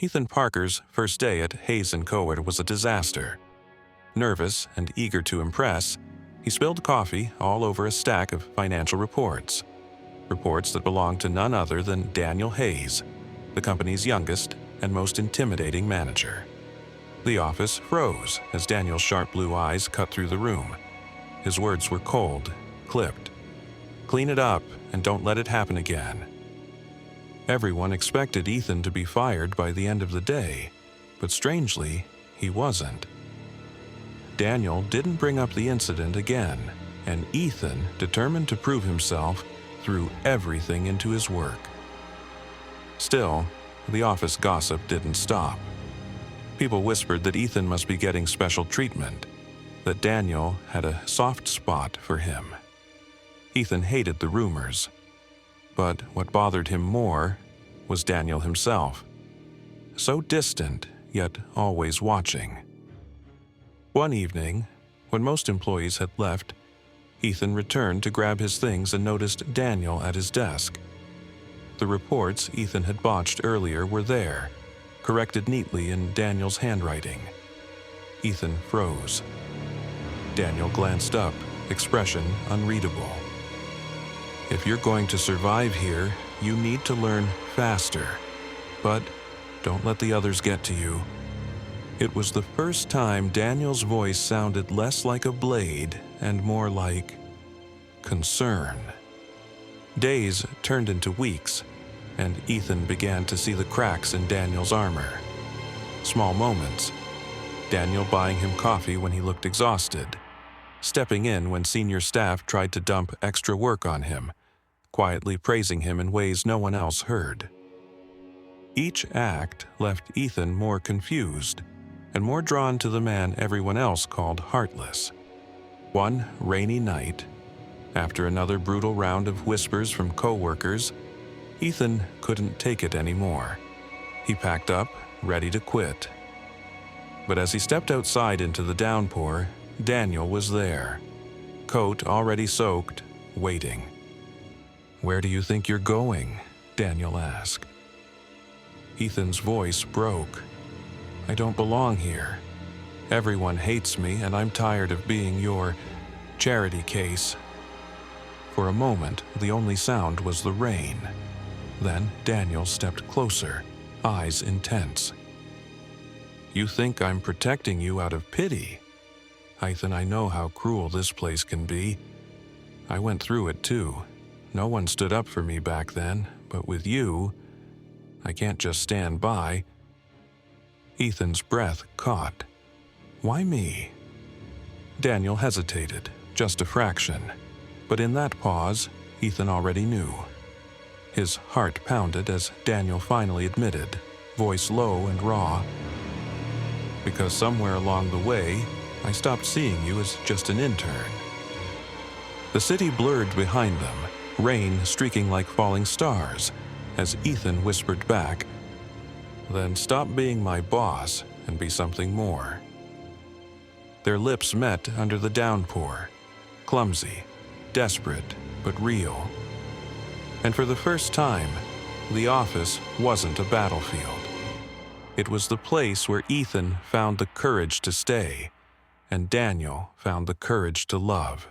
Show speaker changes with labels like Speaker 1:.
Speaker 1: Ethan Parker's first day at Hayes & Coed was a disaster. Nervous and eager to impress, he spilled coffee all over a stack of financial reports. Reports that belonged to none other than Daniel Hayes, the company's youngest and most intimidating manager. The office froze as Daniel's sharp blue eyes cut through the room. His words were cold, clipped. "Clean it up and don't let it happen again." Everyone expected Ethan to be fired by the end of the day, but strangely, he wasn't. Daniel didn't bring up the incident again, and Ethan, determined to prove himself, threw everything into his work. Still, the office gossip didn't stop. People whispered that Ethan must be getting special treatment, that Daniel had a soft spot for him. Ethan hated the rumors, but what bothered him more was Daniel himself. So distant, yet always watching. One evening, when most employees had left, Ethan returned to grab his things and noticed Daniel at his desk. The reports Ethan had botched earlier were there, corrected neatly in Daniel's handwriting. Ethan froze. Daniel glanced up, expression unreadable. "If you're going to survive here, you need to learn faster. But don't let the others get to you." It was the first time Daniel's voice sounded less like a blade and more like concern. Days turned into weeks, and Ethan began to see the cracks in Daniel's armor. Small moments. Daniel buying him coffee when he looked exhausted, stepping in when senior staff tried to dump extra work on him, quietly praising him in ways no one else heard. Each act left Ethan more confused and more drawn to the man everyone else called heartless. One rainy night, after another brutal round of whispers from co-workers, Ethan couldn't take it anymore. He packed up, ready to quit. But as he stepped outside into the downpour, Daniel was there, coat already soaked, waiting. "Where do you think you're going?" Daniel asked. Ethan's voice broke. "I don't belong here. Everyone hates me, and I'm tired of being your charity case." For a moment, the only sound was the rain. Then Daniel stepped closer, eyes intense. "You think I'm protecting you out of pity? Ethan, I know how cruel this place can be. I went through it too. No one stood up for me back then, but with you, I can't just stand by." Ethan's breath caught. "Why me?" Daniel hesitated, just a fraction, but in that pause, Ethan already knew. His heart pounded as Daniel finally admitted, voice low and raw, "Because somewhere along the way, I stopped seeing you as just an intern." The city blurred behind them, rain streaking like falling stars, as Ethan whispered back, "Then stop being my boss and be something more." Their lips met under the downpour, clumsy, desperate, but real. And for the first time, the office wasn't a battlefield. It was the place where Ethan found the courage to stay, and Daniel found the courage to love.